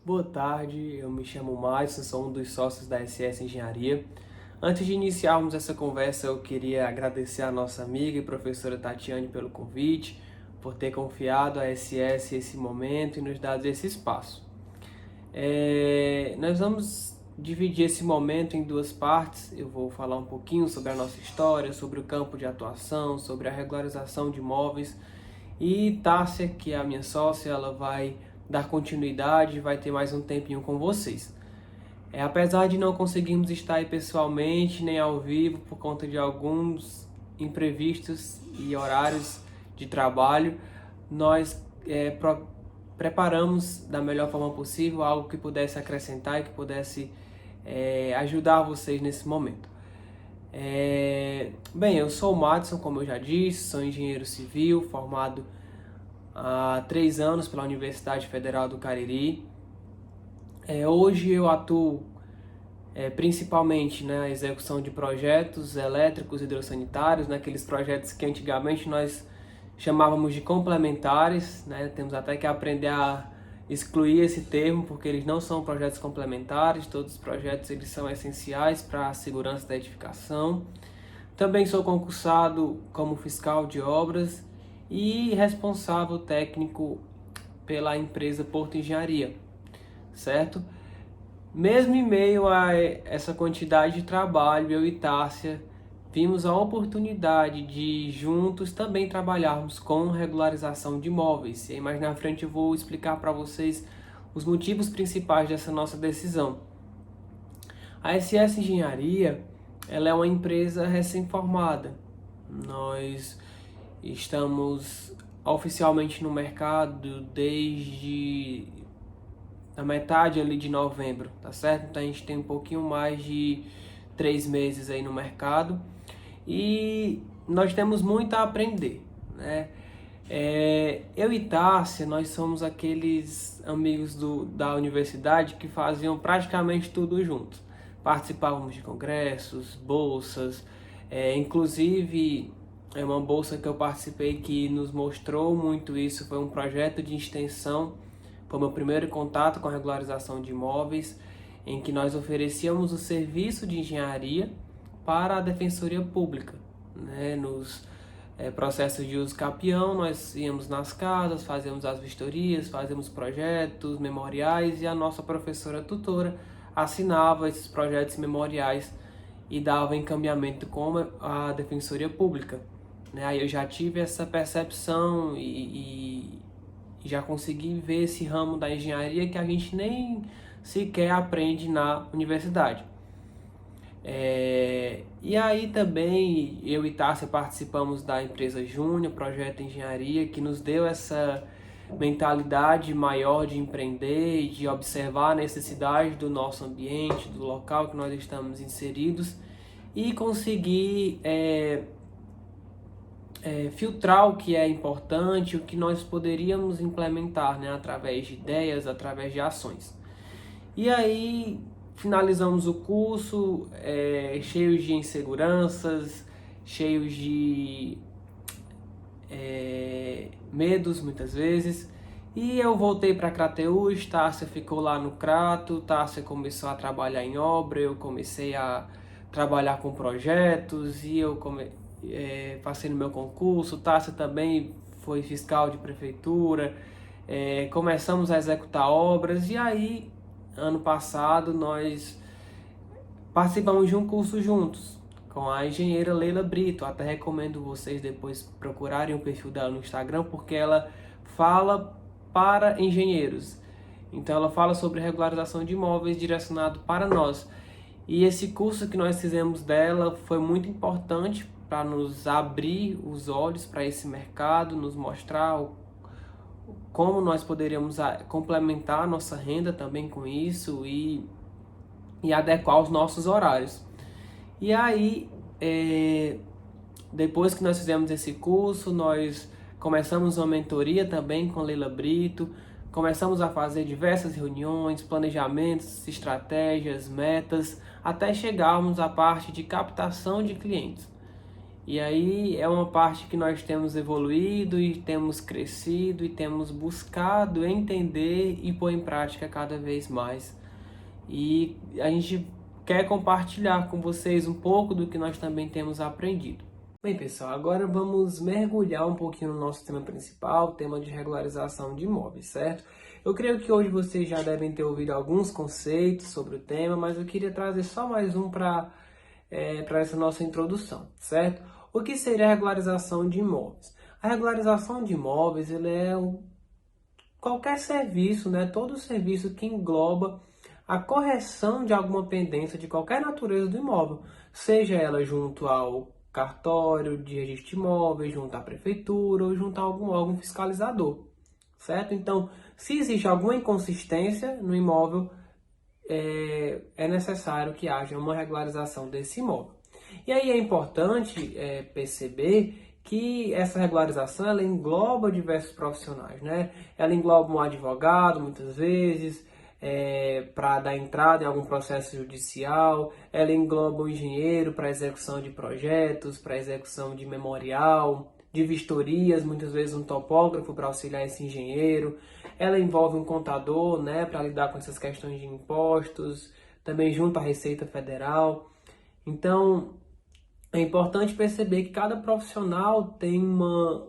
Boa tarde, eu me chamo Madison, sou um dos sócios da SS Engenharia. Antes de iniciarmos essa conversa, eu queria agradecer a nossa amiga e professora Tatiane pelo convite, por ter confiado a SS esse momento e nos dado esse espaço. Nós vamos dividir esse momento em duas partes. Eu vou falar um pouquinho sobre a nossa história, sobre o campo de atuação, sobre a regularização de imóveis. E Tássia, que é a minha sócia, ela vai dar continuidade, vai ter mais um tempinho com vocês. Apesar de não conseguirmos estar aí pessoalmente, nem ao vivo, por conta de alguns imprevistos e horários de trabalho, nós preparamos da melhor forma possível algo que pudesse acrescentar e que pudesse ajudar vocês nesse momento. Bem, eu sou o Madison, como eu já disse, sou engenheiro civil, formado há 3 anos pela Universidade Federal do Cariri. Hoje eu atuo principalmente na execução de projetos elétricos e hidrossanitários, naqueles projetos que antigamente nós chamávamos de complementares, né? Temos até que aprender a excluir esse termo, porque eles não são projetos complementares, todos os projetos eles são essenciais para a segurança da edificação. Também sou concursado como fiscal de obras e responsável técnico pela empresa Porto Engenharia, certo? Mesmo em meio a essa quantidade de trabalho, eu e Tássia vimos a oportunidade de juntos também trabalharmos com regularização de imóveis. E aí mais na frente eu vou explicar para vocês os motivos principais dessa nossa decisão. A SS Engenharia, ela é uma empresa recém-formada. Nós estamos oficialmente no mercado desde a metade ali de novembro, tá certo? Então a gente tem um pouquinho mais de 3 meses aí no mercado e nós temos muito a aprender, né? Eu e Tássia, nós somos aqueles amigos da universidade que faziam praticamente tudo juntos. Participávamos de congressos, bolsas, inclusive uma bolsa que eu participei que nos mostrou muito isso, foi um projeto de extensão. Foi meu primeiro contato com a regularização de imóveis, em que nós oferecíamos o serviço de engenharia para a Defensoria Pública, né? Nos processos de uso capião, nós íamos nas casas, fazíamos as vistorias, fazíamos projetos, memoriais, e a nossa professora tutora assinava esses projetos memoriais e dava encaminhamento com a Defensoria Pública, né? Aí eu já tive essa percepção e já consegui ver esse ramo da engenharia que a gente nem sequer aprende na universidade. E aí também eu e Tássia participamos da empresa Júnior, Projeto Engenharia, que nos deu essa mentalidade maior de empreender e de observar a necessidade do nosso ambiente, do local que nós estamos inseridos e conseguir filtrar o que é importante, o que nós poderíamos implementar, né, através de ideias, através de ações. E aí finalizamos o curso cheios de inseguranças, cheios de medos muitas vezes. E eu voltei para Crateús, Tássia ficou lá no Crato, Tássia começou a trabalhar em obra, eu comecei a trabalhar com projetos e eu passei no meu concurso. Tássia também foi fiscal de prefeitura, começamos a executar obras e aí, ano passado, nós participamos de um curso juntos com a engenheira Leila Brito. Até recomendo vocês depois procurarem o perfil dela no Instagram, porque ela fala para engenheiros. Então ela fala sobre regularização de imóveis direcionado para nós. E esse curso que nós fizemos dela foi muito importante para nos abrir os olhos para esse mercado, nos mostrar como nós poderíamos complementar a nossa renda também com isso e adequar os nossos horários. E aí, depois que nós fizemos esse curso, nós começamos uma mentoria também com Leila Brito, começamos a fazer diversas reuniões, planejamentos, estratégias, metas, até chegarmos à parte de captação de clientes. E aí é uma parte que nós temos evoluído e temos crescido e temos buscado entender e pôr em prática cada vez mais. E a gente quer compartilhar com vocês um pouco do que nós também temos aprendido. Bem, pessoal, agora vamos mergulhar um pouquinho no nosso tema principal, o tema de regularização de imóveis, certo? Eu creio que hoje vocês já devem ter ouvido alguns conceitos sobre o tema, mas eu queria trazer só mais um para essa nossa introdução, certo? O que seria a regularização de imóveis? A regularização de imóveis ele é qualquer serviço, né? Todo serviço que engloba a correção de alguma pendência de qualquer natureza do imóvel, seja ela junto ao cartório de registro de imóveis, junto à prefeitura ou junto a algum órgão fiscalizador, certo? Então, se existe alguma inconsistência no imóvel, é necessário que haja uma regularização desse imóvel. E aí é importante perceber que essa regularização ela engloba diversos profissionais, né? Ela engloba um advogado, muitas vezes, para dar entrada em algum processo judicial, ela engloba um engenheiro para execução de projetos, para execução de memorial, de vistorias, muitas vezes um topógrafo para auxiliar esse engenheiro. Ela envolve um contador, né, para lidar com essas questões de impostos, também junto à Receita Federal. Então, é importante perceber que cada profissional tem uma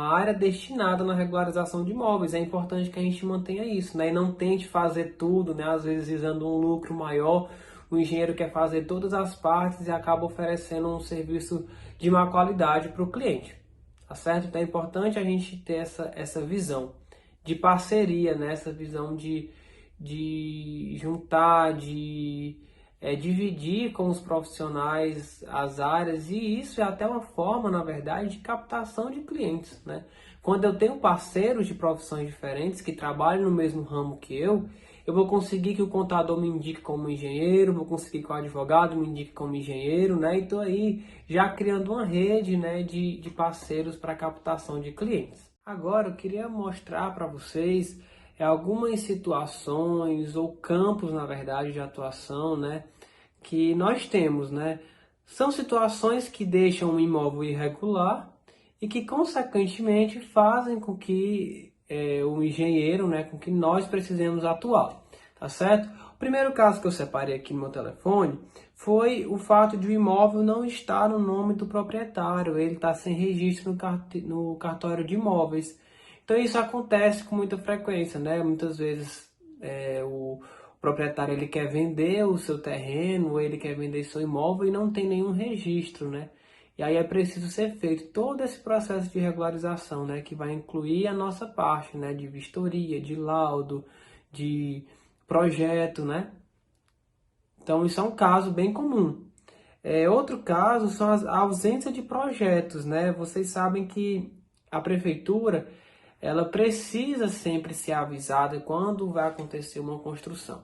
área destinada na regularização de imóveis. É importante que a gente mantenha isso, né? E não tente fazer tudo, né? Às vezes visando um lucro maior, o engenheiro quer fazer todas as partes e acaba oferecendo um serviço de má qualidade para o cliente, tá certo? Então é importante a gente ter essa visão de parceria, né? Essa visão de juntar, de dividir com os profissionais as áreas, e isso é até uma forma, na verdade, de captação de clientes, né? Quando eu tenho parceiros de profissões diferentes que trabalham no mesmo ramo que eu vou conseguir que o contador me indique como engenheiro, vou conseguir que o advogado me indique como engenheiro, né? E tô aí já criando uma rede, né, de parceiros para captação de clientes. Agora eu queria mostrar para vocês algumas situações ou campos, na verdade, de atuação, né, que nós temos, né? São situações que deixam o imóvel irregular e que, consequentemente, fazem com que o engenheiro, né, com que nós precisemos atuar, tá certo? O primeiro caso que eu separei aqui no meu telefone foi o fato de o imóvel não estar no nome do proprietário, ele está sem registro no cartório de imóveis. Então isso acontece com muita frequência, né? Muitas vezes o proprietário ele quer vender o seu terreno, ou ele quer vender seu imóvel e não tem nenhum registro, né? E aí é preciso ser feito todo esse processo de regularização, né? Que vai incluir a nossa parte, né? De vistoria, de laudo, de projeto, né? Então isso é um caso bem comum. Outro caso são a ausência de projetos, né? Vocês sabem que a prefeitura ela precisa sempre ser avisada quando vai acontecer uma construção.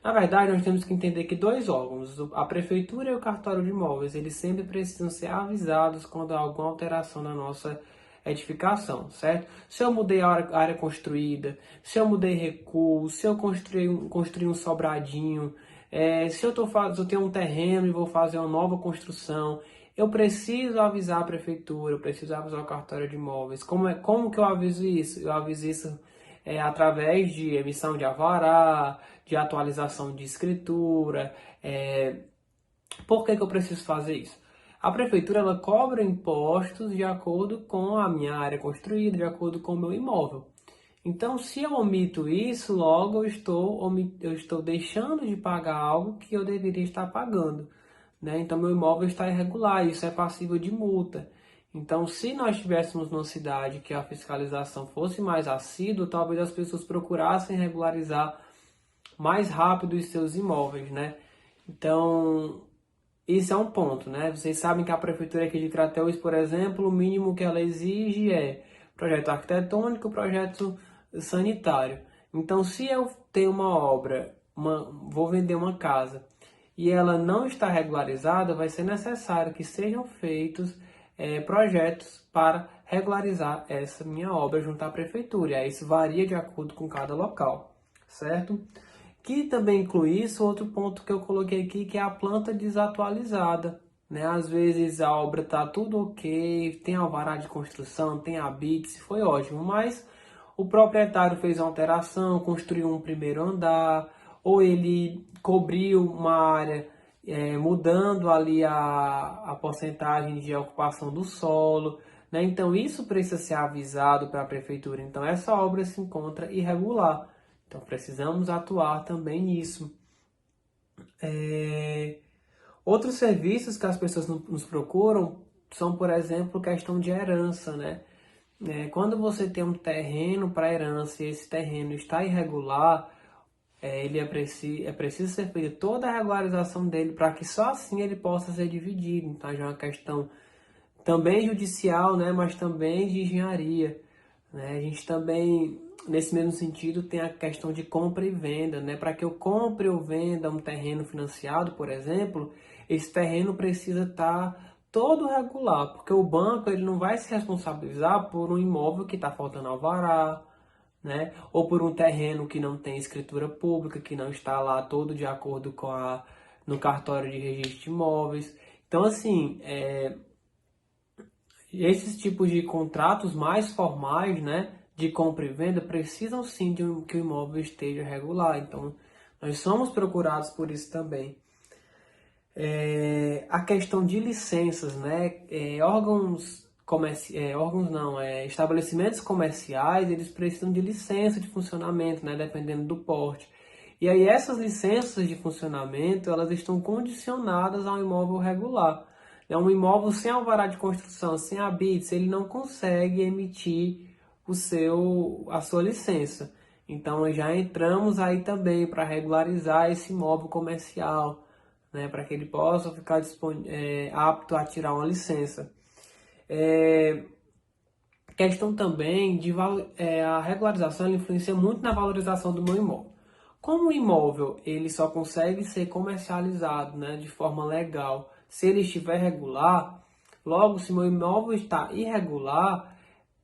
Na verdade, nós temos que entender que dois órgãos, a prefeitura e o cartório de imóveis, eles sempre precisam ser avisados quando há alguma alteração na nossa edificação, certo? Se eu mudei a área construída, se eu mudei recuo, se eu construí um sobradinho, se eu tenho um terreno e vou fazer uma nova construção, eu preciso avisar a prefeitura, eu preciso avisar o cartório de imóveis. Como que eu aviso isso? Eu aviso isso através de emissão de alvará, de atualização de escritura. Por que eu preciso fazer isso? A prefeitura ela cobra impostos de acordo com a minha área construída, de acordo com o meu imóvel. Então, se eu omito isso, logo eu estou deixando de pagar algo que eu deveria estar pagando, né? Então, meu imóvel está irregular, isso é passível de multa. Então, se nós tivéssemos numa cidade que a fiscalização fosse mais assídua, talvez as pessoas procurassem regularizar mais rápido os seus imóveis, né? Então, esse é um ponto, né? Vocês sabem que a prefeitura aqui de Crateús, por exemplo, o mínimo que ela exige é projeto arquitetônico, projeto sanitário. Então, se eu tenho uma obra, vou vender uma casa e ela não está regularizada, vai ser necessário que sejam feitos projetos para regularizar essa minha obra junto à prefeitura. E aí isso varia de acordo com cada local, certo? Que também inclui isso, outro ponto que eu coloquei aqui, que é a planta desatualizada, né? Às vezes a obra está tudo ok, tem alvará de construção, tem habite, foi ótimo, mas o proprietário fez uma alteração, construiu um primeiro andar, ou ele cobriu uma área, mudando ali a porcentagem de ocupação do solo, né? Então isso precisa ser avisado para a prefeitura. Então essa obra se encontra irregular. Então precisamos atuar também nisso. Outros serviços que as pessoas nos procuram são, por exemplo, questão de herança, né? Quando você tem um terreno para herança e esse terreno está irregular, é preciso ser feita toda a regularização dele para que só assim ele possa ser dividido. Então já é uma questão também judicial, né? Mas também de engenharia, né? A gente também, nesse mesmo sentido, tem a questão de compra e venda, né? Para que eu compre ou venda um terreno financiado, por exemplo, esse terreno precisa estar todo regular, porque o banco ele não vai se responsabilizar por um imóvel que está faltando alvará, né? Ou por um terreno que não tem escritura pública, que não está lá todo de acordo com no cartório de registro de imóveis. Então, assim, esses tipos de contratos mais formais, né, de compra e venda, precisam sim que o imóvel esteja regular. Então, nós somos procurados por isso também. A questão de licenças, né, estabelecimentos comerciais, eles precisam de licença de funcionamento, né, dependendo do porte. E aí essas licenças de funcionamento, elas estão condicionadas ao imóvel regular. É um imóvel sem alvará de construção, sem habites, ele não consegue emitir a sua licença. Então já entramos aí também para regularizar esse imóvel comercial, né, para que ele possa ficar apto a tirar uma licença. Questão também de a regularização ela influencia muito na valorização do meu imóvel. Como o imóvel ele só consegue ser comercializado, né, de forma legal se ele estiver regular, logo se meu imóvel está irregular,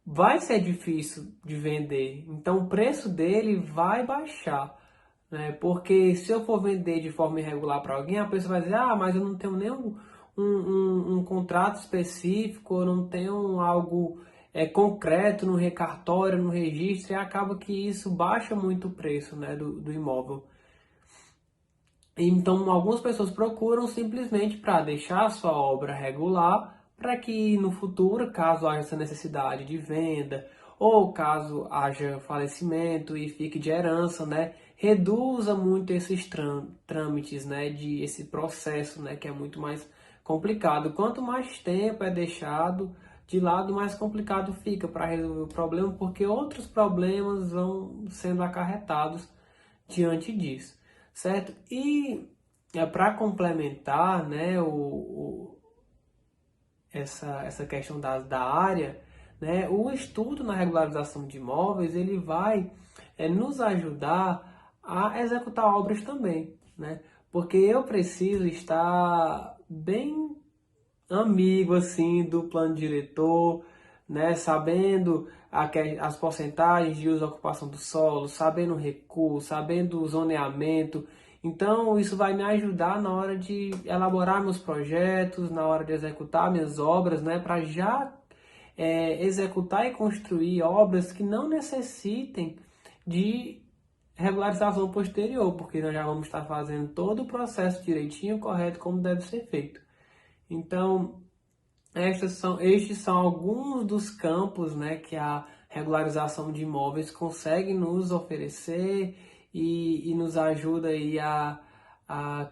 vai ser difícil de vender. Então o preço dele vai baixar, né? Porque se eu for vender de forma irregular para alguém, a pessoa vai dizer, ah, mas eu não tenho nenhum um contrato específico, eu não tenho algo concreto no recartório, no registro, e acaba que isso baixa muito o preço, né, do imóvel. Então, algumas pessoas procuram simplesmente para deixar a sua obra regular, para que no futuro, caso haja essa necessidade de venda, ou caso haja falecimento e fique de herança, né, reduza muito esses trâmites, né, esse processo, né, que é muito mais complicado. Quanto mais tempo é deixado de lado, mais complicado fica para resolver o problema, porque outros problemas vão sendo acarretados diante disso, certo? E para complementar, né, essa questão da área, né, o estudo na regularização de imóveis ele vai nos ajudar a executar obras também, né? Porque eu preciso estar bem amigo assim do plano diretor, né, sabendo as porcentagens de uso e ocupação do solo, sabendo o recuo, sabendo o zoneamento. Então isso vai me ajudar na hora de elaborar meus projetos, na hora de executar minhas obras, né, para já executar e construir obras que não necessitem de regularização posterior, porque nós já vamos estar fazendo todo o processo direitinho, correto, como deve ser feito. Então, estes são alguns dos campos, né, que a regularização de imóveis consegue nos oferecer e nos ajuda aí a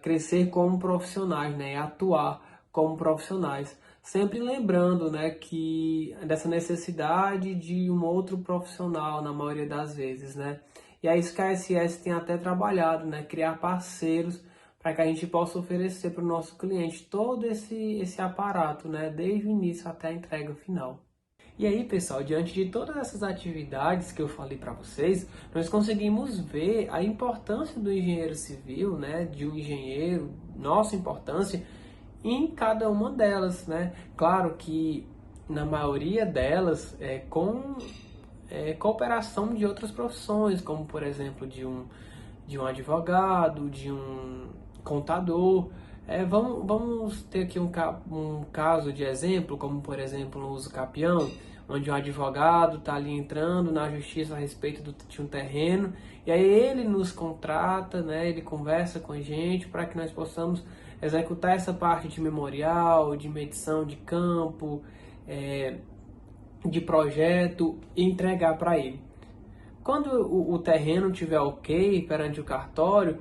crescer como profissionais, né, a atuar como profissionais. Sempre lembrando, né, que dessa necessidade de um outro profissional na maioria das vezes, né. E é isso que a SS tem até trabalhado, né, criar parceiros para que a gente possa oferecer para o nosso cliente todo esse aparato, né, desde o início até a entrega final. E aí, pessoal, diante de todas essas atividades que eu falei para vocês, nós conseguimos ver a importância do engenheiro civil, né, de um engenheiro, nossa importância em cada uma delas, né? Claro que na maioria delas com cooperação de outras profissões, como por exemplo de um advogado, de um contador, Vamos ter aqui um caso de exemplo, como por exemplo no uso capião, onde um advogado está ali entrando na justiça a respeito de um terreno, e aí ele nos contrata, né, ele conversa com a gente para que nós possamos executar essa parte de memorial, de medição de campo, de projeto e entregar para ele. Quando o terreno tiver ok perante o cartório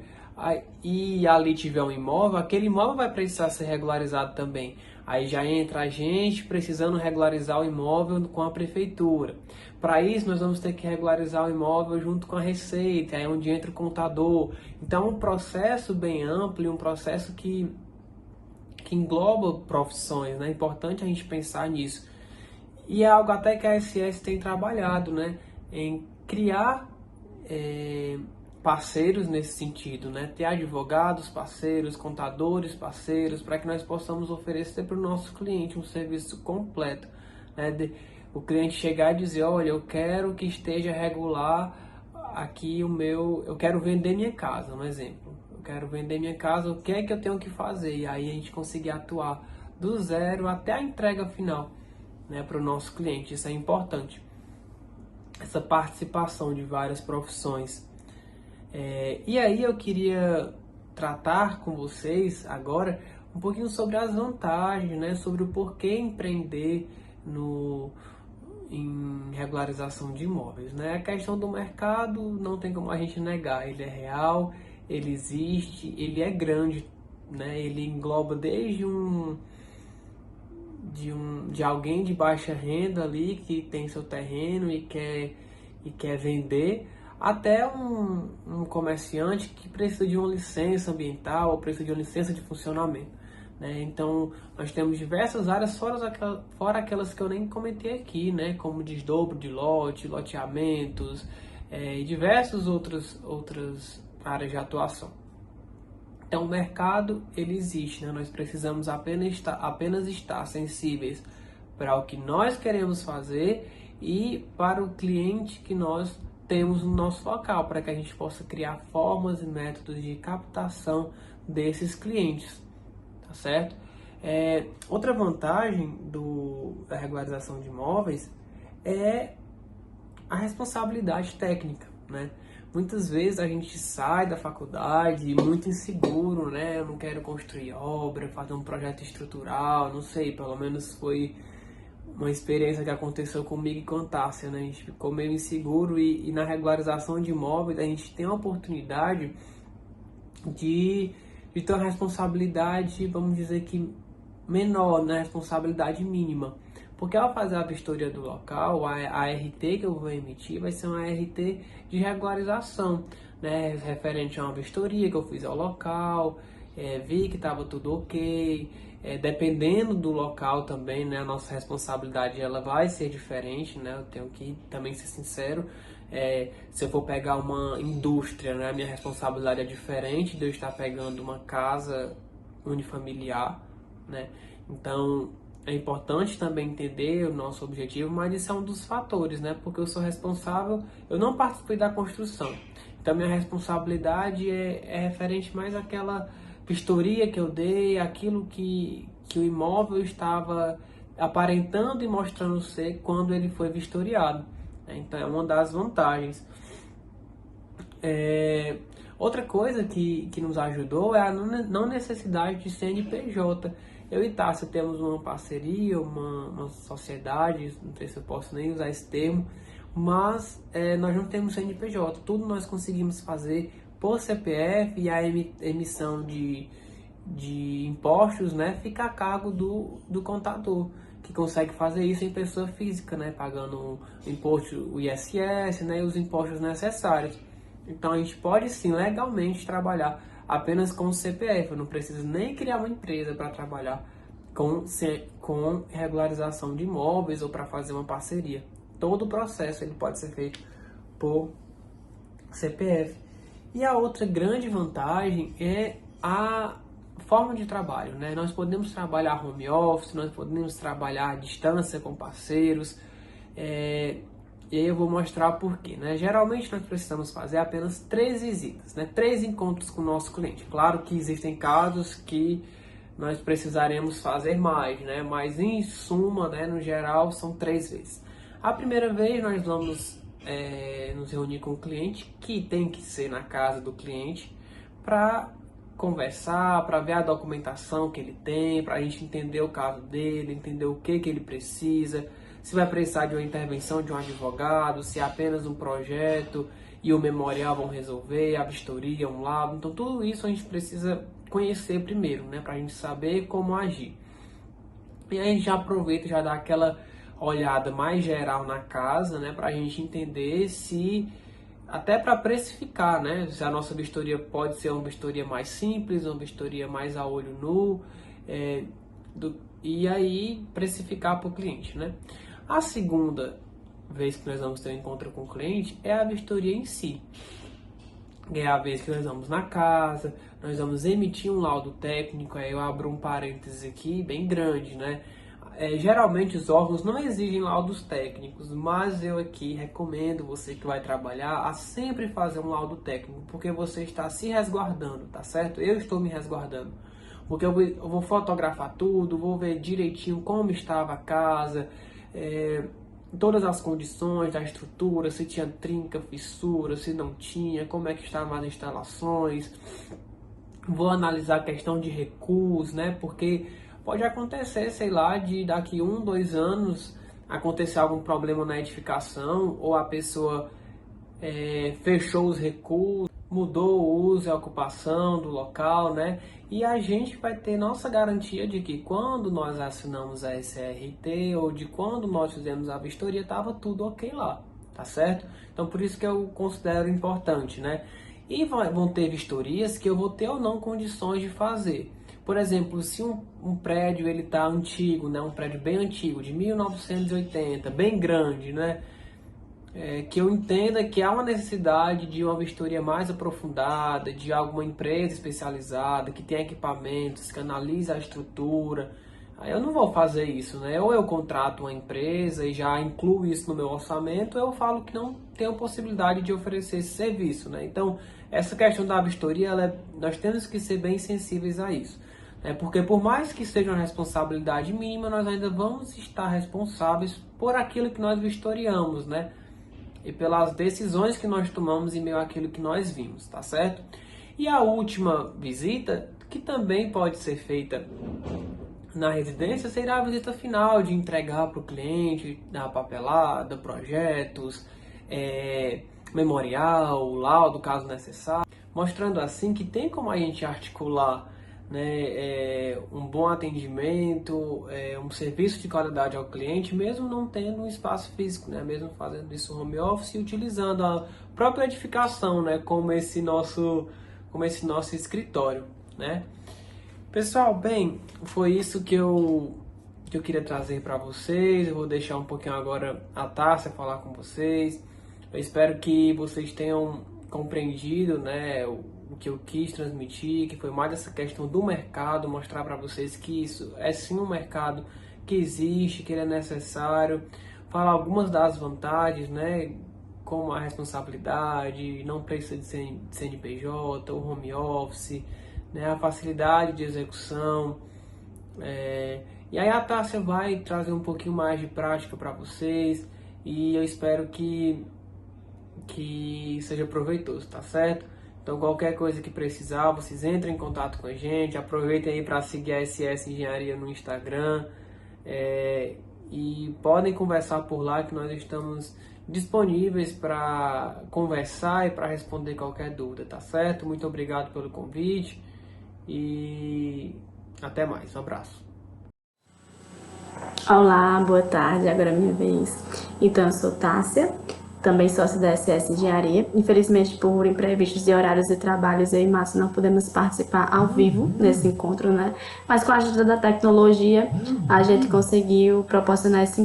e ali tiver um imóvel, aquele imóvel vai precisar ser regularizado também. Aí já entra a gente precisando regularizar o imóvel com a prefeitura. Para isso, nós vamos ter que regularizar o imóvel junto com a Receita, é onde entra o contador. Então, é um processo bem amplo, um processo que engloba profissões, né? É importante a gente pensar nisso. E é algo até que a SS tem trabalhado, né? Em criar parceiros nesse sentido, né? Ter advogados parceiros, contadores parceiros, para que nós possamos oferecer para o nosso cliente um serviço completo, né? O cliente chegar e dizer, olha, eu quero que esteja regular aqui eu quero vender minha casa, um exemplo. Eu quero vender minha casa, o que é que eu tenho que fazer? E aí a gente conseguir atuar do zero até a entrega final, né, para o nosso cliente. Isso é importante. Essa participação de várias profissões. E aí eu queria tratar com vocês agora um pouquinho sobre as vantagens, né, sobre o porquê empreender em regularização de imóveis, né? A questão do mercado não tem como a gente negar, ele é real, ele existe, ele é grande, né? Ele engloba desde de alguém de baixa renda ali que tem seu terreno e quer vender, até um comerciante que precisa de uma licença ambiental ou precisa de uma licença de funcionamento, né? Então, nós temos diversas áreas, fora aquelas que eu nem comentei aqui, né? Como desdobro de loteamentos, e diversas outras áreas de atuação. Então, o mercado, ele existe, né? Nós precisamos apenas estar sensíveis para o que nós queremos fazer e para o cliente que nós temos no nosso local, para que a gente possa criar formas e métodos de captação desses clientes, tá certo? Outra vantagem da regularização de imóveis é a responsabilidade técnica, né? Muitas vezes a gente sai da faculdade muito inseguro, né? Eu não quero construir obra, fazer um projeto estrutural, não sei, pelo menos foi uma experiência que aconteceu comigo e com a Tássia, né? A gente ficou meio inseguro e na regularização de imóveis a gente tem a oportunidade de ter uma responsabilidade, vamos dizer que menor, né? Responsabilidade mínima. Porque ao fazer a vistoria do local, a ART que eu vou emitir vai ser uma ART de regularização, né? Referente a uma vistoria que eu fiz ao local, vi que estava tudo ok. Dependendo do local também, né? A nossa responsabilidade ela vai ser diferente, né? Eu tenho que também ser sincero. Se eu for pegar uma indústria, né? A minha responsabilidade é diferente de eu estar pegando uma casa unifamiliar, né? Então, é importante também entender o nosso objetivo, mas isso é um dos fatores, né? Porque eu sou responsável, eu não participei da construção. Então, minha responsabilidade é referente mais àquela vistoria que eu dei, aquilo que o imóvel estava aparentando e mostrando ser quando ele foi vistoriado, né? Então, é uma das vantagens. Outra coisa que nos ajudou é a não necessidade de CNPJ. Eu e Tássia temos uma parceria, uma sociedade, não sei se eu posso nem usar esse termo, mas nós não temos CNPJ. Tudo nós conseguimos fazer por CPF e a emissão de impostos, né, fica a cargo do contador, que consegue fazer isso em pessoa física, né, pagando o imposto, o ISS, né, e os impostos necessários. Então a gente pode sim legalmente trabalhar apenas com o CPF, eu não preciso nem criar uma empresa para trabalhar com regularização de imóveis ou para fazer uma parceria. Todo o processo ele pode ser feito por CPF. E a outra grande vantagem é a forma de trabalho, né? Nós podemos trabalhar home office, nós podemos trabalhar à distância com parceiros, E aí eu vou mostrar por quê, né? Geralmente nós precisamos fazer apenas 3 visitas, né? 3 encontros com o nosso cliente. Claro que existem casos que nós precisaremos fazer mais, né? Mas em suma, né, no geral, são 3 vezes. A primeira vez nós vamos nos reunir com o cliente, que tem que ser na casa do cliente, para conversar, para ver a documentação que ele tem, para a gente entender o caso dele, entender o que ele precisa, se vai precisar de uma intervenção de um advogado, se é apenas um projeto e o memorial vão resolver, a vistoria, um laudo. Então tudo isso a gente precisa conhecer primeiro, né, para a gente saber como agir. E aí a gente já aproveita e já dá aquela olhada mais geral na casa, né, para a gente entender se, até para precificar, né, se a nossa vistoria pode ser uma vistoria mais simples, uma vistoria mais a olho nu, e aí precificar para o cliente, né. A segunda vez que nós vamos ter um encontro com o cliente é a vistoria em si. É a vez que nós vamos na casa, nós vamos emitir um laudo técnico. Aí eu abro um parênteses aqui bem grande, né? Geralmente os órgãos não exigem laudos técnicos, mas eu aqui recomendo você que vai trabalhar a sempre fazer um laudo técnico, porque você está se resguardando, tá certo? Eu estou me resguardando, porque eu vou fotografar tudo, vou ver direitinho como estava a casa, todas as condições da estrutura, se tinha trinca, fissura, se não tinha, como é que estavam as instalações. Vou analisar a questão de recuos, né? Porque pode acontecer, sei lá, de daqui 1, 2 anos acontecer algum problema na edificação, ou a pessoa fechou os recuos, mudou o uso e a ocupação do local, né? E a gente vai ter nossa garantia de que quando nós assinamos a SRT ou de quando nós fizemos a vistoria, estava tudo ok lá, tá certo? Então por isso que eu considero importante, né? E vão ter vistorias que eu vou ter ou não condições de fazer. Por exemplo, se um prédio ele tá antigo, né? Um prédio bem antigo, de 1980, bem grande, né? Que eu entenda que há uma necessidade de uma vistoria mais aprofundada, de alguma empresa especializada, que tenha equipamentos, que analise a estrutura. Aí eu não vou fazer isso, né? Ou eu contrato uma empresa e já incluo isso no meu orçamento, ou eu falo que não tenho possibilidade de oferecer esse serviço, né? Então, essa questão da vistoria, nós temos que ser bem sensíveis a isso. Porque por mais que seja uma responsabilidade mínima, nós ainda vamos estar responsáveis por aquilo que nós vistoriamos, né? E pelas decisões que nós tomamos em meio àquilo que nós vimos, tá certo? E a última visita, que também pode ser feita na residência, será a visita final, de entregar para o cliente, da papelada, projetos, memorial, laudo, caso necessário, mostrando assim que tem como a gente articular, né, um bom atendimento, um serviço de qualidade ao cliente, mesmo não tendo um espaço físico, né, mesmo fazendo isso home office e utilizando a própria edificação, né, como esse nosso escritório, né. Pessoal, bem, foi isso que eu queria trazer para vocês. Eu vou deixar um pouquinho agora a Tássia falar com vocês. Eu espero que vocês tenham compreendido, né, o que eu quis transmitir, que foi mais essa questão do mercado, mostrar para vocês que isso é sim um mercado que existe, que ele é necessário, falar algumas das vantagens, né, como a responsabilidade, não precisa de CNPJ, o home office, né, a facilidade de execução, e aí a Tássia vai trazer um pouquinho mais de prática para vocês, e eu espero que seja proveitoso, tá certo? Então qualquer coisa que precisar, vocês entrem em contato com a gente, aproveitem aí para seguir a SS Engenharia no Instagram, e podem conversar por lá, que nós estamos disponíveis para conversar e para responder qualquer dúvida, tá certo? Muito obrigado pelo convite e até mais, um abraço. Olá, boa tarde, agora é minha vez. Então, eu sou Tássia, também sócia da SS Engenharia. Infelizmente, por imprevistos de horários de trabalho, eu e Márcio não podemos participar ao vivo nesse encontro, né? Mas com a ajuda da tecnologia, a gente conseguiu proporcionar essa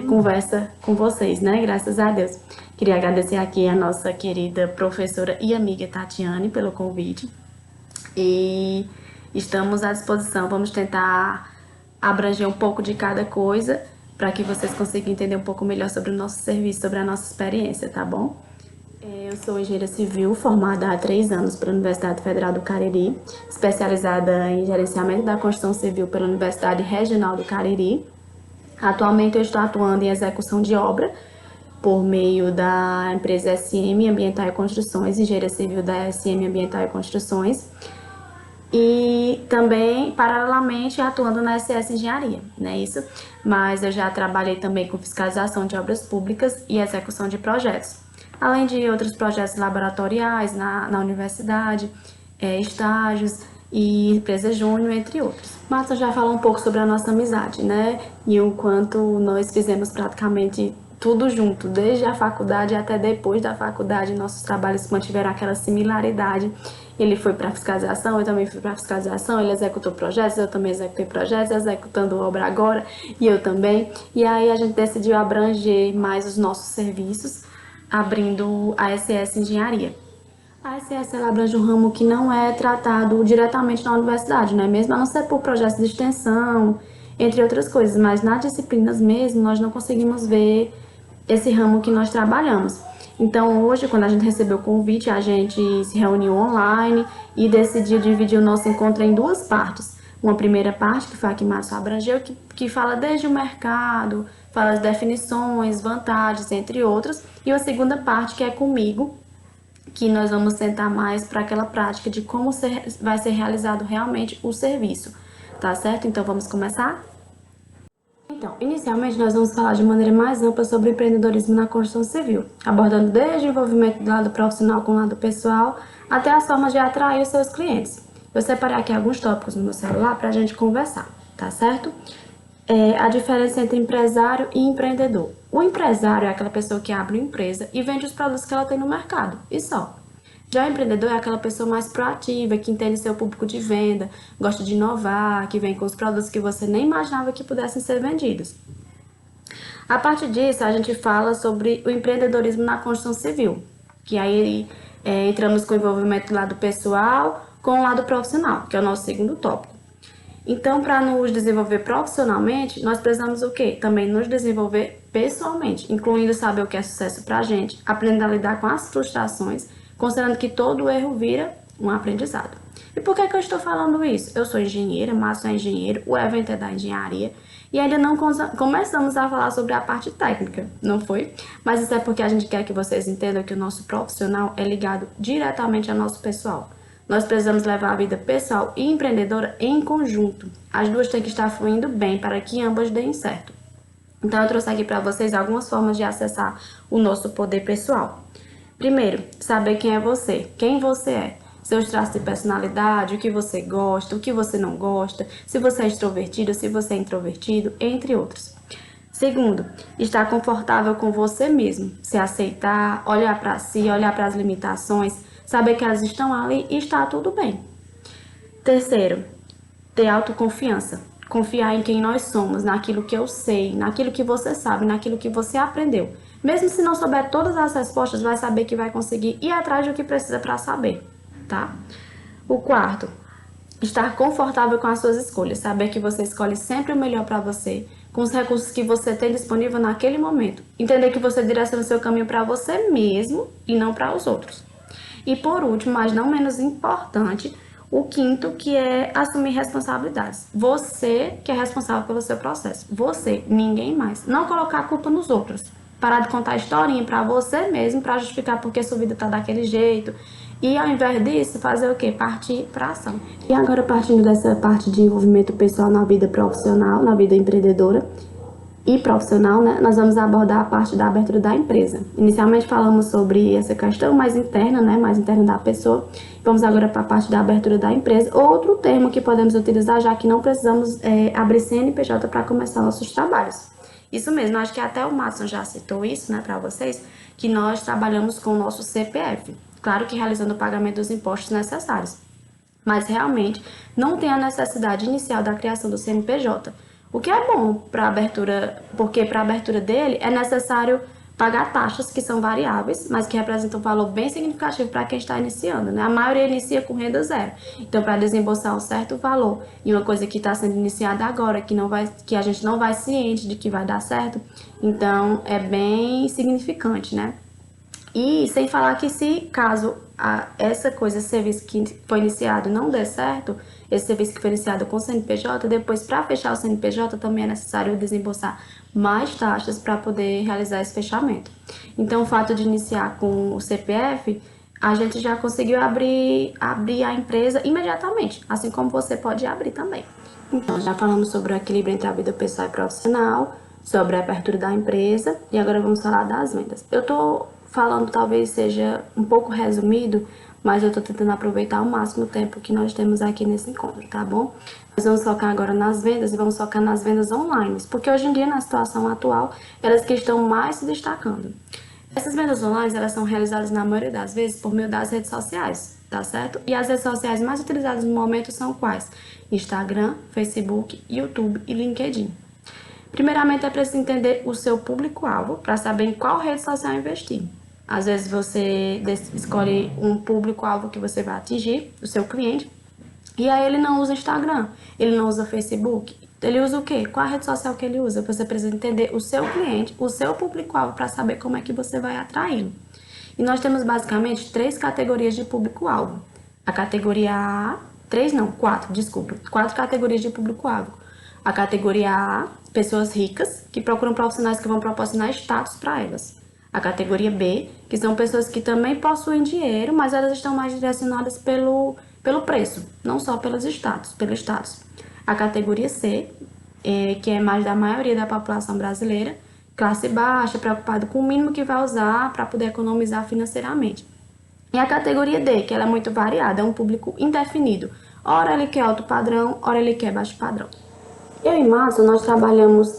conversa com vocês, né? Graças a Deus. Queria agradecer aqui a nossa querida professora e amiga Tatiane pelo convite. E estamos à disposição, vamos tentar abranger um pouco de cada coisa para que vocês consigam entender um pouco melhor sobre o nosso serviço, sobre a nossa experiência, tá bom? Eu sou engenheira civil, formada há 3 anos pela Universidade Federal do Cariri, especializada em gerenciamento da construção civil pela Universidade Regional do Cariri. Atualmente eu estou atuando em execução de obra por meio da empresa SM Ambiental e Construções, engenheira civil da SM Ambiental e Construções. E também, paralelamente, atuando na SS Engenharia, né, isso? Mas eu já trabalhei também com fiscalização de obras públicas e execução de projetos, além de outros projetos laboratoriais na universidade, estágios e empresa júnior, entre outros. Márcio já falou um pouco sobre a nossa amizade, né, e o quanto nós fizemos praticamente tudo junto, desde a faculdade até depois da faculdade, nossos trabalhos mantiveram aquela similaridade. Ele foi para fiscalização, eu também fui para fiscalização, ele executou projetos, eu também executei projetos, executando obra agora, e eu também. E aí a gente decidiu abranger mais os nossos serviços, abrindo a SS Engenharia. A SS ela abrange um ramo que não é tratado diretamente na universidade, né? Mesmo a não ser por projetos de extensão, entre outras coisas, mas nas disciplinas mesmo nós não conseguimos ver esse ramo que nós trabalhamos. Então hoje, quando a gente recebeu o convite, a gente se reuniu online e decidiu dividir o nosso encontro em 2 partes. Uma primeira parte, que foi a que Márcio abrangeu, que fala desde o mercado, fala as definições, vantagens, entre outros. E uma segunda parte, que é comigo, que nós vamos sentar mais para aquela prática de como vai ser realizado realmente o serviço. Tá certo? Então vamos começar? Então, inicialmente nós vamos falar de maneira mais ampla sobre o empreendedorismo na construção civil, abordando desde o envolvimento do lado profissional com o lado pessoal, até as formas de atrair os seus clientes. Eu separei aqui alguns tópicos no meu celular para a gente conversar, tá certo? A diferença entre empresário e empreendedor. O empresário é aquela pessoa que abre uma empresa e vende os produtos que ela tem no mercado, e só. Já o empreendedor é aquela pessoa mais proativa, que entende seu público de venda, gosta de inovar, que vem com os produtos que você nem imaginava que pudessem ser vendidos. A partir disso, a gente fala sobre o empreendedorismo na construção civil, que aí entramos com o envolvimento do lado pessoal com o lado profissional, que é o nosso segundo tópico. Então, para nos desenvolver profissionalmente, nós precisamos o quê? Também nos desenvolver pessoalmente, incluindo saber o que é sucesso para a gente, aprender a lidar com as frustrações, considerando que todo erro vira um aprendizado. E por que eu estou falando isso? Eu sou engenheira, Márcio é engenheiro, o evento é da engenharia, e ainda não começamos a falar sobre a parte técnica, não foi? Mas isso é porque a gente quer que vocês entendam que o nosso profissional é ligado diretamente ao nosso pessoal. Nós precisamos levar a vida pessoal e empreendedora em conjunto. As duas têm que estar fluindo bem para que ambas deem certo. Então eu trouxe aqui para vocês algumas formas de acessar o nosso poder pessoal. Primeiro, saber quem você é, seus traços de personalidade, o que você gosta, o que você não gosta, se você é extrovertido, se você é introvertido, entre outros. Segundo, estar confortável com você mesmo, se aceitar, olhar para si, olhar para as limitações, saber que elas estão ali e está tudo bem. Terceiro, ter autoconfiança, confiar em quem nós somos, naquilo que eu sei, naquilo que você sabe, naquilo que você aprendeu. Mesmo se não souber todas as respostas, vai saber que vai conseguir ir atrás do que precisa para saber, tá? O quarto, estar confortável com as suas escolhas, saber que você escolhe sempre o melhor para você, com os recursos que você tem disponível naquele momento. Entender que você direciona o seu caminho para você mesmo e não para os outros. E por último, mas não menos importante, o quinto, que é assumir responsabilidades. Você que é responsável pelo seu processo. Você, ninguém mais. Não colocar a culpa nos outros. Parar de contar a historinha para você mesmo, para justificar porque sua vida tá daquele jeito. E ao invés disso, fazer o quê? Partir para ação. E agora, partindo dessa parte de envolvimento pessoal na vida profissional, na vida empreendedora e profissional, né, nós vamos abordar a parte da abertura da empresa. Inicialmente falamos sobre essa questão mais interna, né, mais interna da pessoa. Vamos agora para a parte da abertura da empresa. Outro termo que podemos utilizar, já que não precisamos abrir CNPJ para começar nossos trabalhos. Isso mesmo, acho que até o Márcio já citou isso, né, para vocês, que nós trabalhamos com o nosso CPF. Claro que realizando o pagamento dos impostos necessários. Mas realmente não tem a necessidade inicial da criação do CNPJ. O que é bom para a abertura, porque para a abertura dele é necessário pagar taxas que são variáveis, mas que representam um valor bem significativo para quem está iniciando, né? A maioria inicia com renda zero. Então, para desembolsar um certo valor e uma coisa que está sendo iniciada agora, que a gente não vai ciente de que vai dar certo, então é bem significante, né? E sem falar que se caso essa coisa, esse serviço que foi iniciado não der certo, esse serviço que foi iniciado com o CNPJ, depois para fechar o CNPJ também é necessário desembolsar mais taxas para poder realizar esse fechamento. Então o fato de iniciar com o CPF, a gente já conseguiu abrir a empresa imediatamente, assim como você pode abrir também. Então já falamos sobre o equilíbrio entre a vida pessoal e profissional, sobre a abertura da empresa e agora vamos falar das vendas. Eu tô falando, talvez seja um pouco resumido, mas eu tô tentando aproveitar ao máximo o tempo que nós temos aqui nesse encontro, tá bom? Nós vamos focar agora nas vendas e vamos focar nas vendas online, porque hoje em dia, na situação atual, elas que estão mais se destacando. Essas vendas online, elas são realizadas na maioria das vezes por meio das redes sociais, tá certo? E as redes sociais mais utilizadas no momento são quais? Instagram, Facebook, YouTube e LinkedIn. Primeiramente, é preciso entender o seu público-alvo para saber em qual rede social investir. Às vezes você escolhe um público-alvo que você vai atingir, o seu cliente, e aí ele não usa Instagram, ele não usa Facebook, ele usa o quê? Qual a rede social que ele usa? Você precisa entender o seu cliente, o seu público-alvo para saber como é que você vai atraí-lo. E nós temos basicamente 3 categorias de público-alvo. A categoria A, 4 categorias de público-alvo. A categoria A, pessoas ricas que procuram profissionais que vão proporcionar status para elas. A categoria B, que são pessoas que também possuem dinheiro, mas elas estão mais direcionadas pelo preço, não só pelo status. A categoria C, que é mais da maioria da população brasileira, classe baixa, preocupado com o mínimo que vai usar para poder economizar financeiramente. E a categoria D, que ela é muito variada, é um público indefinido. Ora ele quer alto padrão, ora ele quer baixo padrão. Eu e Márcio, nós trabalhamos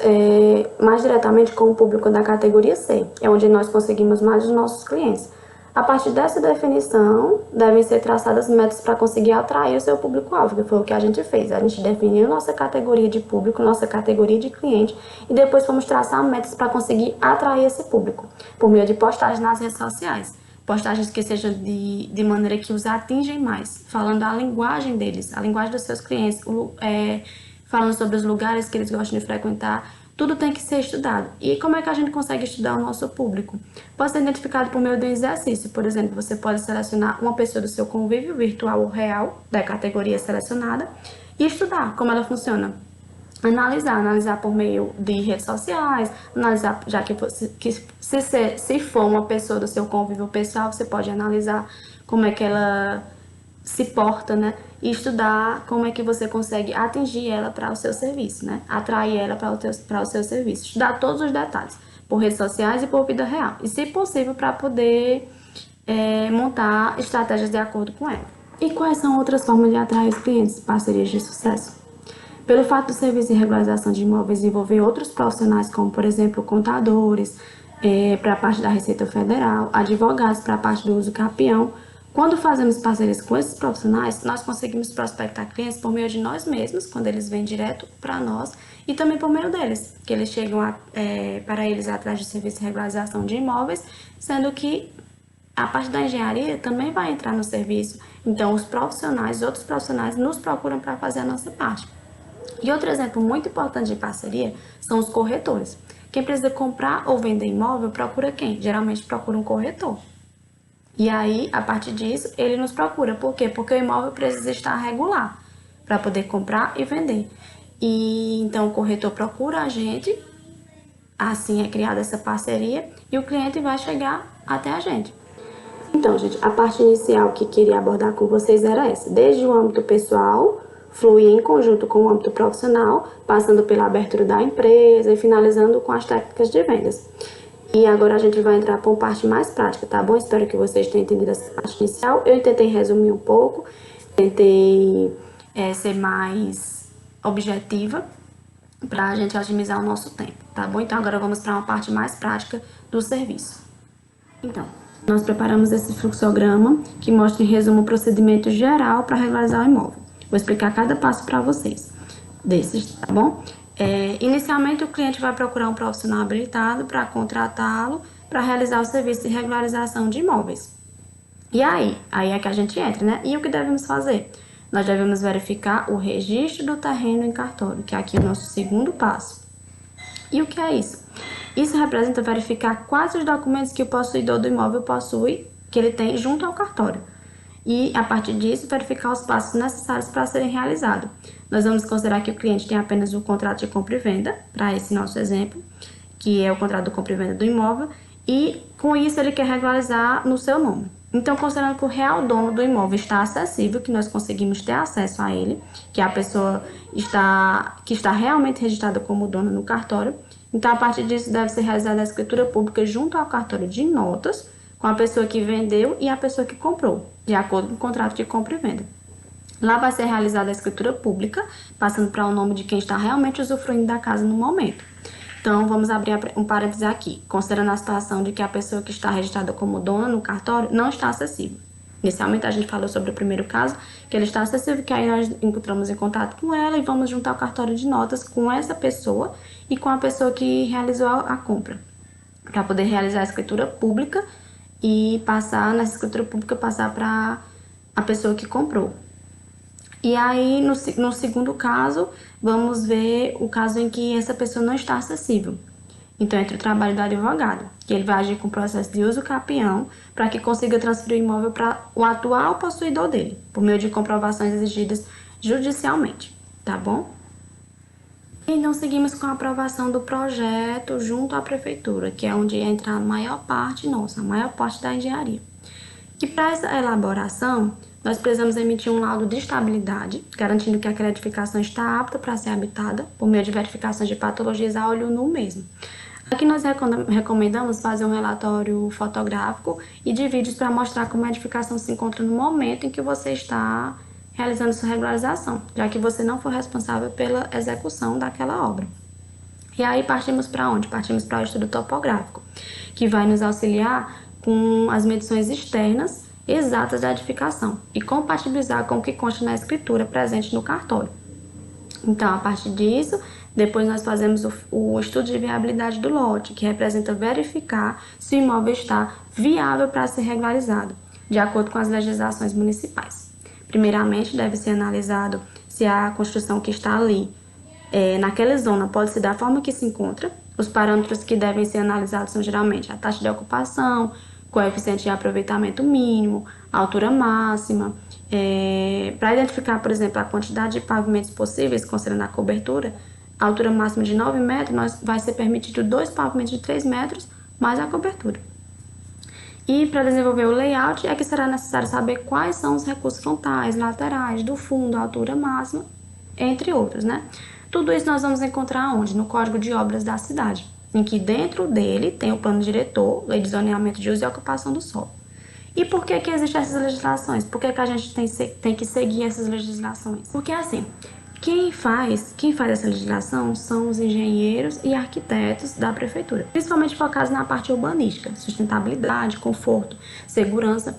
mais diretamente com o público da categoria C, é onde nós conseguimos mais os nossos clientes. A partir dessa definição, devem ser traçadas metas para conseguir atrair o seu público-alvo, que foi o que a gente fez. A gente definiu nossa categoria de público, nossa categoria de cliente, e depois fomos traçar metas para conseguir atrair esse público, por meio de postagens nas redes sociais. Postagens que sejam de maneira que os atingem mais, falando a linguagem deles, a linguagem dos seus clientes, falando sobre os lugares que eles gostam de frequentar. Tudo tem que ser estudado. E como é que a gente consegue estudar o nosso público? Pode ser identificado por meio de um exercício. Por exemplo, você pode selecionar uma pessoa do seu convívio virtual ou real, da categoria selecionada, e estudar como ela funciona. Analisar por meio de redes sociais, analisar, já que se for uma pessoa do seu convívio pessoal, você pode analisar como é que ela se porta, né? E estudar como é que você consegue atingir ela para o seu serviço, né? Atrair ela para o seu serviço. Estudar todos os detalhes, por redes sociais e por vida real. E, se possível, para poder montar estratégias de acordo com ela. E quais são outras formas de atrair os clientes? Parcerias de sucesso. Pelo fato do serviço de regularização de imóveis envolver outros profissionais, como, por exemplo, contadores, para a parte da Receita Federal, advogados para a parte do uso capião. Quando fazemos parcerias com esses profissionais, nós conseguimos prospectar clientes por meio de nós mesmos, quando eles vêm direto para nós, e também por meio deles, que eles chegam para eles atrás de serviço de regularização de imóveis, sendo que a parte da engenharia também vai entrar no serviço. Então, outros profissionais nos procuram para fazer a nossa parte. E outro exemplo muito importante de parceria são os corretores. Quem precisa comprar ou vender imóvel procura quem? Geralmente procura um corretor. E aí, a partir disso, ele nos procura. Por quê? Porque o imóvel precisa estar regular para poder comprar e vender. E então o corretor procura a gente, assim é criada essa parceria, e o cliente vai chegar até a gente. Então, gente, a parte inicial que queria abordar com vocês era essa. Desde o âmbito pessoal, fluir em conjunto com o âmbito profissional, passando pela abertura da empresa e finalizando com as técnicas de vendas. E agora a gente vai entrar para uma parte mais prática, tá bom? Espero que vocês tenham entendido essa parte inicial. Eu tentei resumir um pouco, tentei ser mais objetiva para a gente otimizar o nosso tempo, tá bom? Então agora vamos para uma parte mais prática do serviço. Então, nós preparamos esse fluxograma que mostra em resumo o procedimento geral para regularizar o imóvel. Vou explicar cada passo para vocês desses, tá bom? Inicialmente, o cliente vai procurar um profissional habilitado para contratá-lo para realizar o serviço de regularização de imóveis. E aí é que a gente entra, né? E o que devemos fazer? Nós devemos verificar o registro do terreno em cartório, que é aqui o nosso segundo passo. E o que é isso? Isso representa verificar quais os documentos que o possuidor do imóvel possui, que ele tem junto ao cartório. E, a partir disso, verificar os passos necessários para serem realizados. Nós vamos considerar que o cliente tem apenas o contrato de compra e venda, para esse nosso exemplo, que é o contrato de compra e venda do imóvel, e com isso ele quer regularizar no seu nome. Então, considerando que o real dono do imóvel está acessível, que nós conseguimos ter acesso a ele, que a pessoa que está realmente registrada como dona no cartório, então, a partir disso, deve ser realizada a escritura pública junto ao cartório de notas, com a pessoa que vendeu e a pessoa que comprou, de acordo com o contrato de compra e venda. Lá vai ser realizada a escritura pública, passando para o nome de quem está realmente usufruindo da casa no momento. Então, vamos abrir um parêntese aqui, considerando a situação de que a pessoa que está registrada como dona no cartório não está acessível. Inicialmente, a gente falou sobre o primeiro caso, que ele está acessível, que aí nós encontramos em contato com ela e vamos juntar o cartório de notas com essa pessoa e com a pessoa que realizou a compra, para poder realizar a escritura pública e passar, nessa escritura pública, passar para a pessoa que comprou. E aí, no segundo caso, vamos ver o caso em que essa pessoa não está acessível. Então, entra o trabalho do advogado, que ele vai agir com o processo de uso capião para que consiga transferir o imóvel para o atual possuidor dele, por meio de comprovações exigidas judicialmente, tá bom? Então, seguimos com a aprovação do projeto junto à prefeitura, que é onde entra a maior parte nossa, a maior parte da engenharia. Que para essa elaboração, nós precisamos emitir um laudo de estabilidade, garantindo que aquela edificação está apta para ser habitada, por meio de verificações de patologias a olho nu mesmo. Aqui nós recomendamos fazer um relatório fotográfico e de vídeos para mostrar como a edificação se encontra no momento em que você está realizando sua regularização, já que você não foi responsável pela execução daquela obra. E aí partimos para onde? Partimos para o estudo topográfico, que vai nos auxiliar com as medições externas exatas da edificação e compatibilizar com o que consta na escritura presente no cartório. Então, a partir disso, depois nós fazemos o estudo de viabilidade do lote, que representa verificar se o imóvel está viável para ser regularizado, de acordo com as legislações municipais. Primeiramente, deve ser analisado se a construção que está ali, naquela zona, pode ser da forma que se encontra. Os parâmetros que devem ser analisados são geralmente a taxa de ocupação, coeficiente de aproveitamento mínimo, altura máxima. Para identificar, por exemplo, a quantidade de pavimentos possíveis, considerando a cobertura, a altura máxima de 9 metros, vai ser permitido 2 pavimentos de 3 metros, mais a cobertura. E para desenvolver o layout, é que será necessário saber quais são os recursos frontais, laterais, do fundo, a altura máxima, entre outros, né? Tudo isso nós vamos encontrar onde? No Código de Obras da cidade, em que dentro dele tem o plano diretor, lei de zoneamento de uso e ocupação do solo. E por que existem essas legislações? Por que a gente tem que seguir essas legislações? Porque assim, quem faz essa legislação são os engenheiros e arquitetos da prefeitura, principalmente focados na parte urbanística, sustentabilidade, conforto, segurança.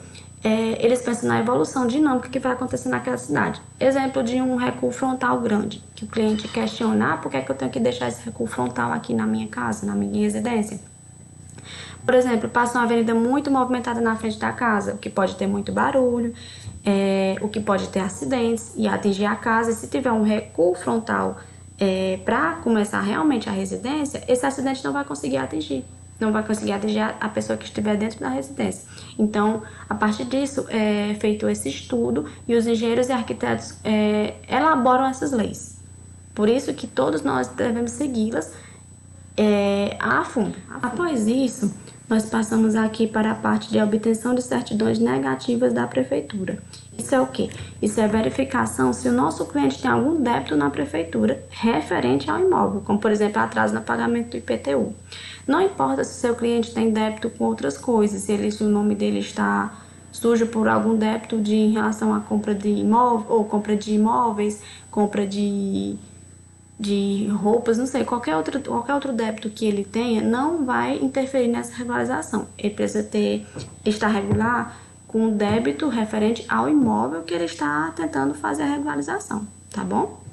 Eles pensam na evolução dinâmica que vai acontecer naquela cidade. Exemplo de um recuo frontal grande, que o cliente questiona, por que eu tenho que deixar esse recuo frontal aqui na minha casa, na minha residência? Por exemplo, passa uma avenida muito movimentada na frente da casa, o que pode ter muito barulho, o que pode ter acidentes e atingir a casa. E se tiver um recuo frontal para começar realmente a residência, esse acidente não vai conseguir atingir. Não vai conseguir atingir a pessoa que estiver dentro da residência. Então, a partir disso, é feito esse estudo e os engenheiros e arquitetos elaboram essas leis. Por isso que todos nós devemos segui-las a fundo. Após isso, nós passamos aqui para a parte de obtenção de certidões negativas da prefeitura. Isso é o quê? Isso é a verificação se o nosso cliente tem algum débito na prefeitura referente ao imóvel, como, por exemplo, atraso no pagamento do IPTU. Não importa se o seu cliente tem débito com outras coisas, se o nome dele está sujo por algum débito em relação à compra de imóvel, ou compra de imóveis, compra de roupas, não sei, qualquer outro débito que ele tenha, não vai interferir nessa regularização. Ele precisa estar regular com o débito referente ao imóvel que ele está tentando fazer a regularização, tá bom?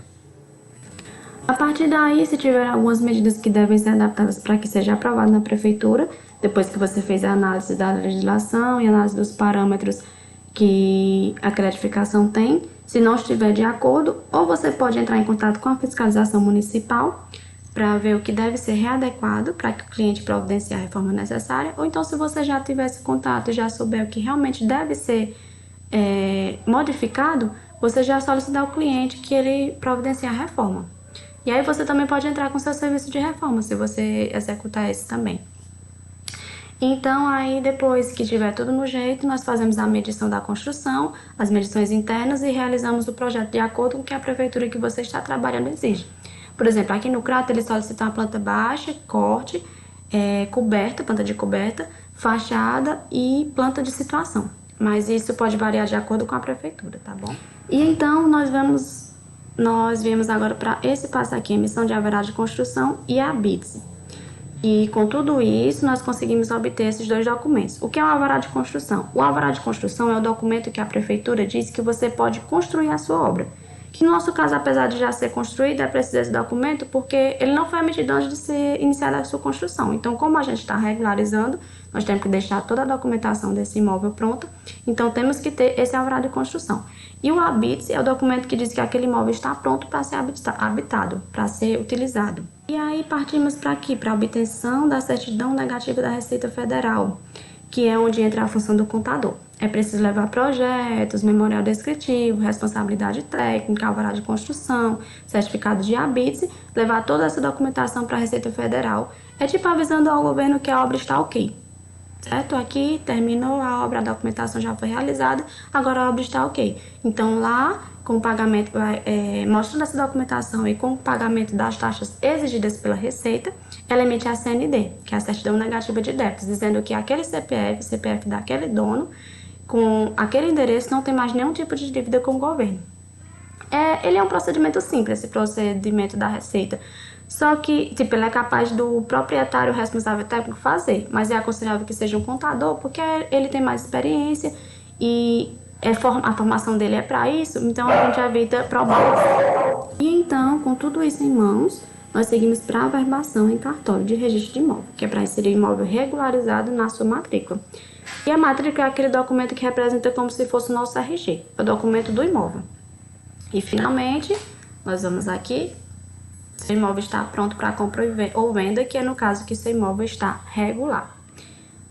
A partir daí, se tiver algumas medidas que devem ser adaptadas para que seja aprovado na prefeitura, depois que você fez a análise da legislação e análise dos parâmetros que a credificação tem. Se não estiver de acordo, ou você pode entrar em contato com a fiscalização municipal para ver o que deve ser readequado para que o cliente providencie a reforma necessária, ou então, se você já tivesse contato e já souber o que realmente deve ser modificado, você já solicitar ao cliente que ele providencie a reforma. E aí você também pode entrar com seu serviço de reforma, se você executar esse também. Então, aí depois que tiver tudo no jeito, nós fazemos a medição da construção, as medições internas e realizamos o projeto de acordo com o que a prefeitura que você está trabalhando exige. Por exemplo, aqui no Crato, eles solicitam a planta baixa, corte, coberta, planta de coberta, fachada e planta de situação. Mas isso pode variar de acordo com a prefeitura, tá bom? E então, nós viemos agora para esse passo aqui, emissão de alvará de construção e a BITS. E com tudo isso, nós conseguimos obter esses dois documentos. O que é o alvará de construção? O alvará de construção é o documento que a prefeitura diz que você pode construir a sua obra. Que no nosso caso, apesar de já ser construído, é preciso esse documento porque ele não foi emitido antes de ser iniciada a sua construção. Então, como a gente está regularizando, nós temos que deixar toda a documentação desse imóvel pronta. Então, temos que ter esse alvará de construção. E o ABITS é o documento que diz que aquele imóvel está pronto para ser habitado, para ser utilizado. E aí partimos para aqui, para a obtenção da certidão negativa da Receita Federal, que é onde entra a função do contador. É preciso levar projetos, memorial descritivo, responsabilidade técnica, alvará de construção, certificado de ABITS, levar toda essa documentação para a Receita Federal. É tipo avisando ao governo que a obra está ok. Certo? Aqui terminou a obra, a documentação já foi realizada, agora a obra está ok. Então lá, com o pagamento, mostrando essa documentação e com o pagamento das taxas exigidas pela Receita, ela emite a CND, que é a certidão negativa de débitos, dizendo que aquele CPF daquele dono, com aquele endereço, não tem mais nenhum tipo de dívida com o governo. Ele é um procedimento simples, esse procedimento da Receita. Só que, ele é capaz do proprietário responsável técnico fazer, mas é aconselhável que seja um contador, porque ele tem mais experiência e a formação dele é para isso, então a gente evita problemas. E então, com tudo isso em mãos, nós seguimos para a averbação em cartório de registro de imóvel, que é para inserir imóvel regularizado na sua matrícula. E a matrícula é aquele documento que representa como se fosse o nosso RG, é o documento do imóvel. E finalmente, nós vamos aqui, seu imóvel está pronto para compra ou venda, que é no caso que seu imóvel está regular.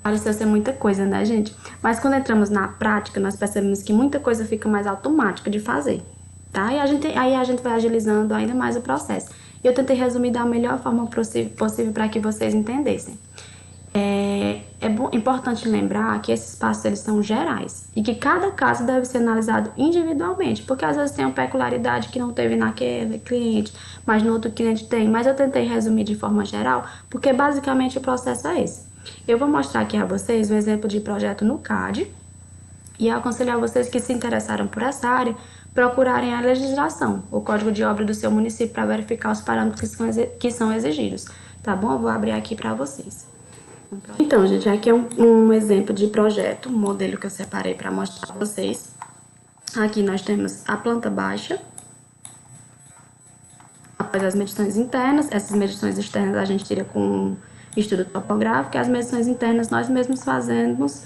Pareceu ser muita coisa, né, gente? Mas quando entramos na prática, nós percebemos que muita coisa fica mais automática de fazer, tá? E aí a gente vai agilizando ainda mais o processo. E eu tentei resumir da melhor forma possível para que vocês entendessem. Importante lembrar que esses passos eles são gerais e que cada caso deve ser analisado individualmente, porque às vezes tem uma peculiaridade que não teve naquele cliente, mas no outro cliente tem. Mas eu tentei resumir de forma geral, porque basicamente o processo é esse. Eu vou mostrar aqui a vocês o exemplo de projeto no CAD e aconselhar vocês que se interessaram por essa área procurarem a legislação, o código de obra do seu município para verificar os parâmetros que são exigidos, tá bom? Eu vou abrir aqui para vocês. Então, gente, aqui é um exemplo de projeto, um modelo que eu separei para mostrar para vocês. Aqui nós temos a planta baixa, após as medições internas. Essas medições externas a gente tira com estudo topográfico, e as medições internas nós mesmos fazemos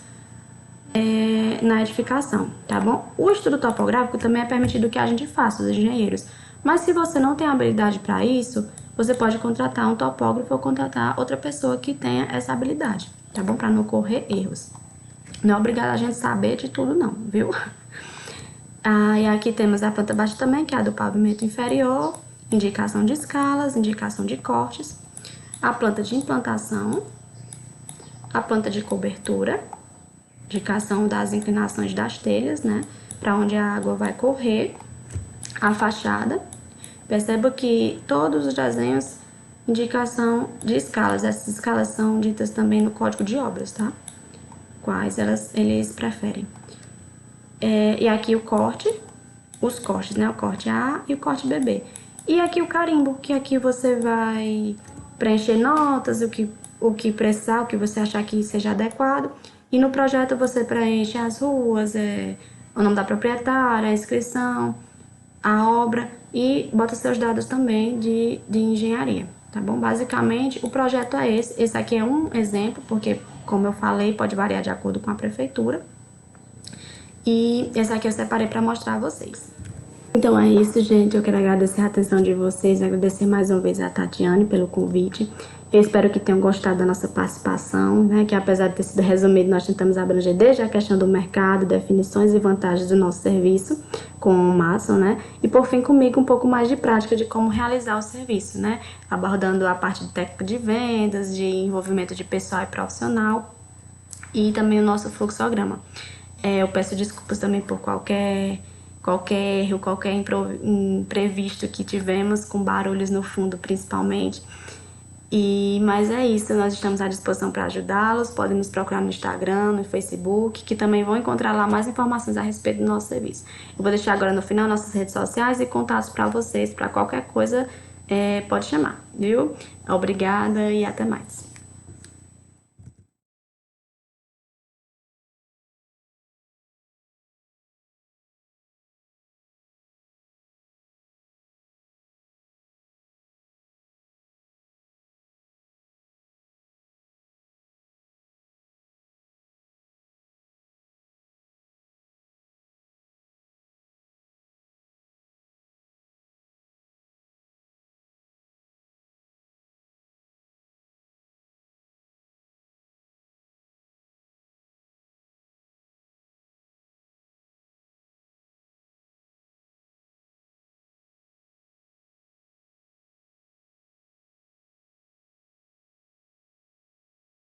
na edificação, tá bom? O estudo topográfico também é permitido que a gente faça, os engenheiros. Mas se você não tem habilidade para isso, você pode contratar um topógrafo ou contratar outra pessoa que tenha essa habilidade, tá bom? Para não ocorrer erros. Não é obrigado a gente saber de tudo não, viu? E aqui temos a planta baixa também, que é a do pavimento inferior, indicação de escalas, indicação de cortes, a planta de implantação, a planta de cobertura, indicação das inclinações das telhas, né? Para onde a água vai correr, a fachada. Perceba que todos os desenhos, indicação de escalas. Essas escalas são ditas também no Código de Obras, tá? Quais eles preferem. E aqui o corte, os cortes, né? O corte A e o corte BB. E aqui o carimbo, que aqui você vai preencher notas, o que precisar, o que você achar que seja adequado. E no projeto você preenche as ruas, o nome da proprietária, a inscrição, a obra e bota seus dados também de engenharia, tá bom? Basicamente, o projeto é esse. Esse aqui é um exemplo, porque Como eu falei, pode variar de acordo com a prefeitura. E esse aqui eu separei para mostrar a vocês. Então é isso, gente. Eu quero agradecer a atenção de vocês, agradecer mais uma vez a Tatiane pelo convite. Eu espero que tenham gostado da nossa participação, né? Que apesar de ter sido resumido, nós tentamos abranger desde a questão do mercado, definições e vantagens do nosso serviço com o Mason, né? E por fim comigo um pouco mais de prática de como realizar o serviço, né? Abordando a parte de técnica de vendas, de envolvimento de pessoal e profissional e também o nosso fluxograma. Eu peço desculpas também por qualquer erro, qualquer imprevisto que tivemos, com barulhos no fundo principalmente. Mas é isso, nós estamos à disposição para ajudá-los. Podem nos procurar no Instagram, no Facebook, que também vão encontrar lá mais informações a respeito do nosso serviço. Eu vou deixar agora no final nossas redes sociais e contatos para vocês, para qualquer coisa, pode chamar, viu? Obrigada e até mais.